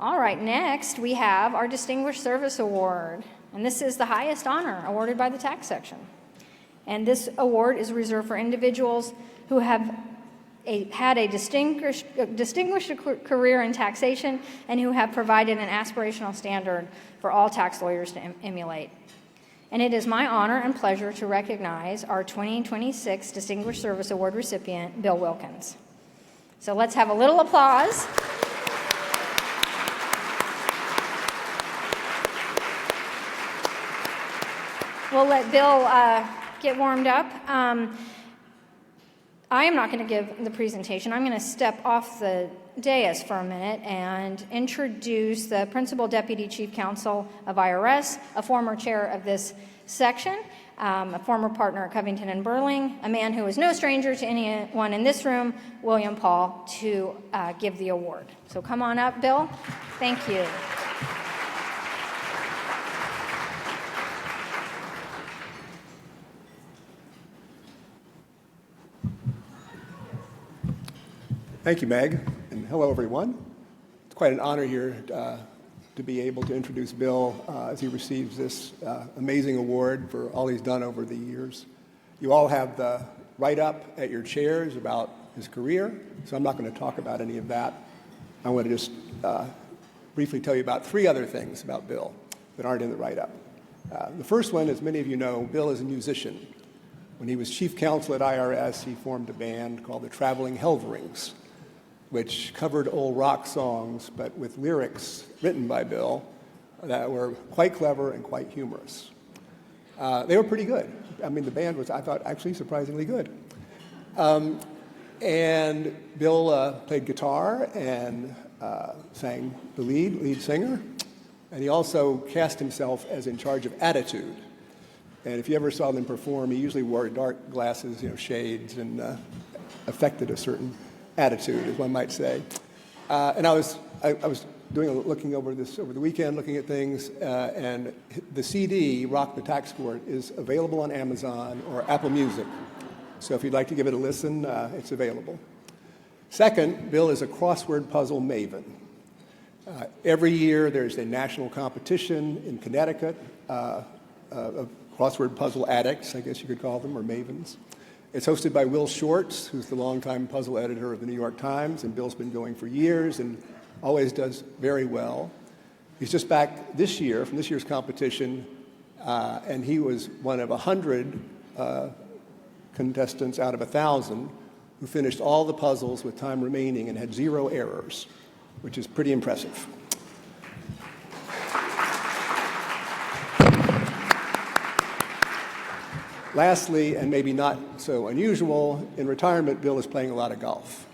All right, next we have our Distinguished Service Award, and this is the highest honor awarded by the tax section. And this award is reserved for individuals who have had a distinguished career in taxation and who have provided an aspirational standard for all tax lawyers to emulate. And it is my honor and pleasure to recognize our 2026 Distinguished Service Award recipient, Bill Wilkins. So let's have a little applause. We'll let Bill get warmed up. I am not going to give the presentation. I'm going to step off the dais for a minute and introduce the Principal Deputy Chief Counsel of IRS, a former chair of this section, a former partner at Covington and Burling, a man who is no stranger to anyone in this room, William Paul, to give the award. So come on up, Bill. Thank you. Thank you, Meg, and hello, everyone. It's quite an honor here to be able to introduce Bill as he receives this amazing award for all he's done over the years. You all have the write-up at your chairs about his career, so I'm not going to talk about any of that. I want to just briefly tell you about three other things about Bill that aren't in the write-up. The first one, as many of you know, Bill is a musician. When he was chief counsel at IRS, he formed a band called the Traveling Helverings, which covered old rock songs, but with lyrics written by Bill that were quite clever and quite humorous. They were pretty good. I mean, the band was, I thought, actually surprisingly good. And Bill played guitar and sang the lead singer, and he also cast himself as in charge of attitude. And if you ever saw them perform, he usually wore dark glasses, shades, and affected a certain attitude, as one might say. And I was looking over this over the weekend, looking at things, and the CD, Rock the Tax Court, is available on Amazon or Apple Music. So if you'd like to give it a listen, it's available. Second, Bill is a crossword puzzle maven. Every year there's a national competition in Connecticut of crossword puzzle addicts, I guess you could call them, or mavens. It's hosted by Will Shortz, who's the longtime puzzle editor of the New York Times, and Bill's been going for years and always does very well. He's just back this year from this year's competition, and he was one of 100 contestants out of 1,000 who finished all the puzzles with time remaining and had 0 errors, which is pretty impressive. Lastly, and maybe not so unusual, in retirement, Bill is playing a lot of golf.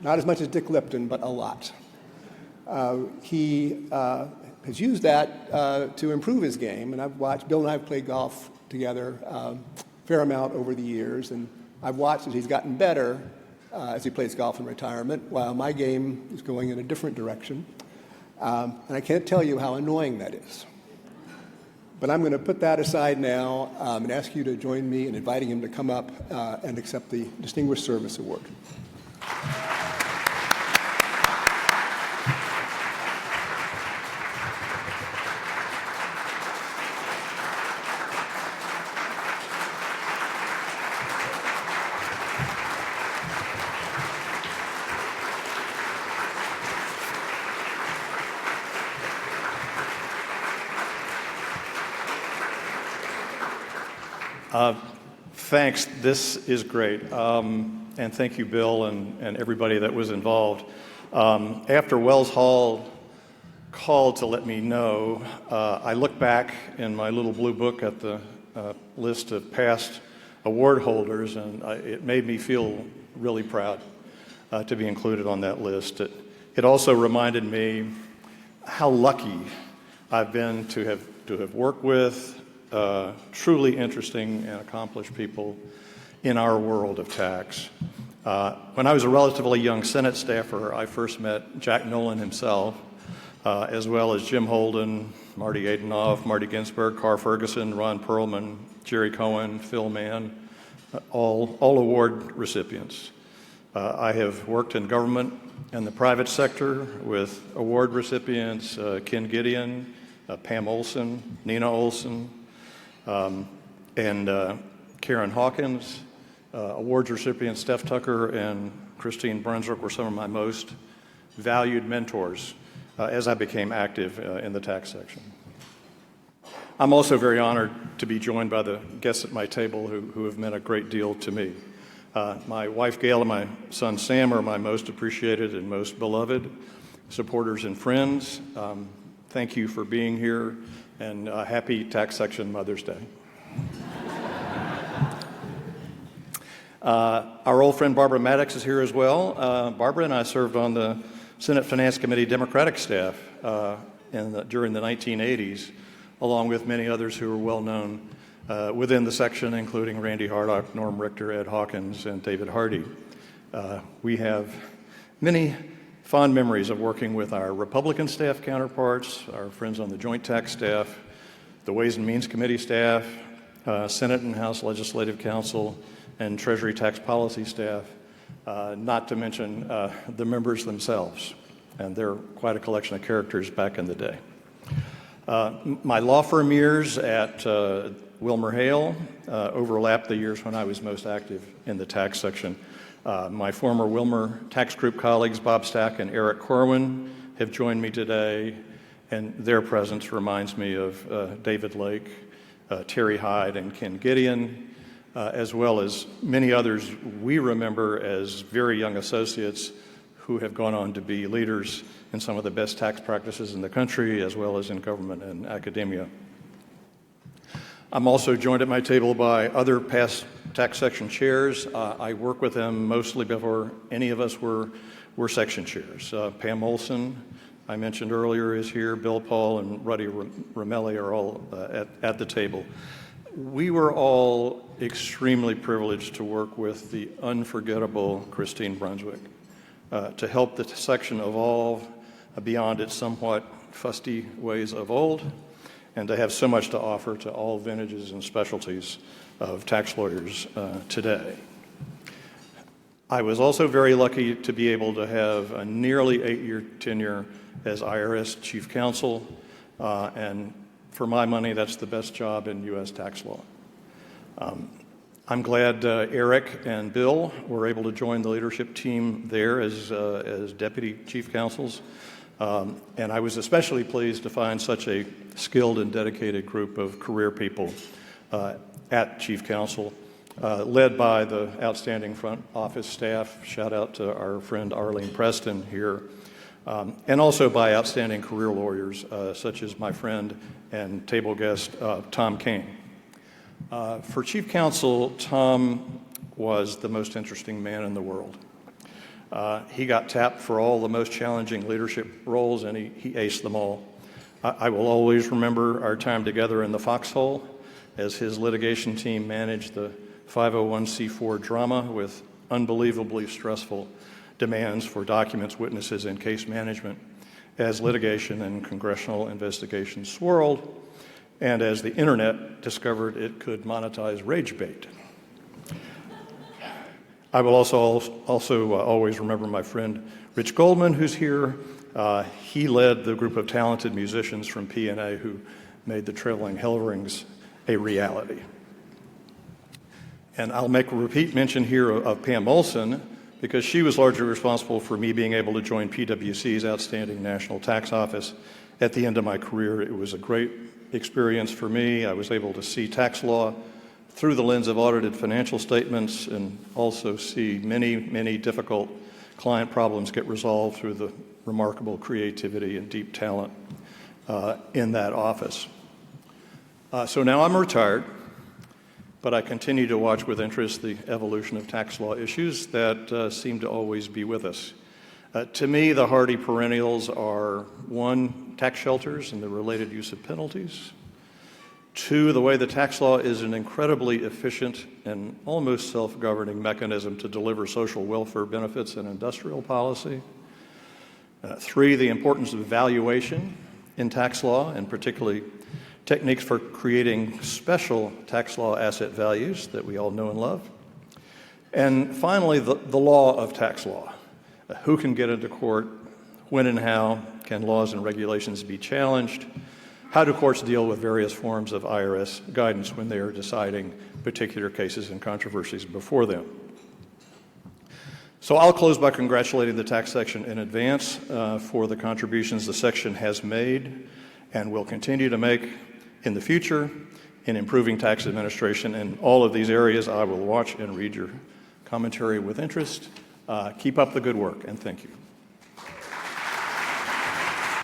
Not as much as Dick Lipton, but a lot. He has used that to improve his game, and I've watched, Bill and I have played golf together a fair amount over the years, and I've watched as he's gotten better as he plays golf in retirement, while my game is going in a different direction. And I can't tell you how annoying that is. But I'm going to put that aside now and ask you to join me in inviting him to come up and accept the Distinguished Service Award. Thanks. This is great. And thank you, Bill, and everybody that was involved. After Wells Hall called to let me know, I looked back in my little blue book at the list of past award holders, and it made me feel really proud to be included on that list. It also reminded me how lucky I've been to have worked with truly interesting and accomplished people in our world of tax. When I was a relatively young Senate staffer, I first met Jack Nolan himself, as well as Jim Holden, Marty Adenoff, Marty Ginsburg, Carr Ferguson, Ron Perlman, Jerry Cohen, Phil Mann, all award recipients. I have worked in government and the private sector with award recipients Ken Gideon, Pam Olson, Nina Olson, and Karen Hawkins. Awards recipients Steph Tucker and Christine Brunswick were some of my most valued mentors as I became active in the tax section. I'm also very honored to be joined by the guests at my table who have meant a great deal to me. My wife Gail and my son Sam are my most appreciated and most beloved supporters and friends. Thank you for being here, and happy Tax Section Mother's Day. Our old friend Barbara Maddox is here as well. Barbara and I served on the Senate Finance Committee Democratic staff during the 1980s, along with many others who are well known within the section, including Randy Hardock, Norm Richter, Ed Hawkins, and David Hardy. We have many fond memories of working with our Republican staff counterparts, our friends on the Joint Tax staff, the Ways and Means Committee staff, Senate and House Legislative Counsel, and Treasury Tax Policy staff, not to mention the members themselves. And they're quite a collection of characters back in the day. My law firm years at WilmerHale overlapped the years when I was most active in the tax section. My former Wilmer Tax Group colleagues, Bob Stack and Eric Corwin, have joined me today, and their presence reminds me of David Lake, Terry Hyde, and Ken Gideon, as well as many others we remember as very young associates who have gone on to be leaders in some of the best tax practices in the country, as well as in government and academia. I'm also joined at my table by other past tax section chairs. I worked with them mostly before any of us were section chairs. Pam Olson, I mentioned earlier, is here. Bill Paul and Ruddy Romelli are all at the table. We were all extremely privileged to work with the unforgettable Christine Brunswick to help the section evolve beyond its somewhat fusty ways of old, and to have so much to offer to all vintages and specialties of tax lawyers today. I was also very lucky to be able to have a nearly 8-year tenure as IRS Chief Counsel, and for my money, that's the best job in U.S. tax law. I'm glad Eric and Bill were able to join the leadership team there as Deputy Chief Counsels. And I was especially pleased to find such a skilled and dedicated group of career people at Chief Counsel, led by the outstanding front office staff. Shout out to our friend Arlene Preston here. And also by outstanding career lawyers, such as my friend and table guest, Tom Kane. For Chief Counsel, Tom was the most interesting man in the world. He got tapped for all the most challenging leadership roles, and he aced them all. I will always remember our time together in the foxhole as his litigation team managed the 501c4 drama with unbelievably stressful demands for documents, witnesses, and case management as litigation and congressional investigations swirled, and as the internet discovered it could monetize rage bait. I will also always remember my friend Rich Goldman, who's here. He led the group of talented musicians from P&A who made the Traveling Hellrings a reality. And I'll make a repeat mention here of Pam Olson, because she was largely responsible for me being able to join PwC's outstanding National Tax Office at the end of my career. It was a great experience for me. I was able to see tax law through the lens of audited financial statements and also see many, many difficult client problems get resolved through the remarkable creativity and deep talent in that office. So now I'm retired, but I continue to watch with interest the evolution of tax law issues that seem to always be with us. To me, the hardy perennials are: 1, tax shelters and the related use of penalties; 2, the way the tax law is an incredibly efficient and almost self-governing mechanism to deliver social welfare benefits and industrial policy; 3, the importance of valuation in tax law, and particularly techniques for creating special tax law asset values that we all know and love; And finally, the law of tax law. Who can get into court? When and how can laws and regulations be challenged? How do courts deal with various forms of IRS guidance when they are deciding particular cases and controversies before them? So I'll close by congratulating the tax section in advance for the contributions the section has made and will continue to make in the future in improving tax administration. In all of these areas, I will watch and read your commentary with interest. Keep up the good work, and thank you.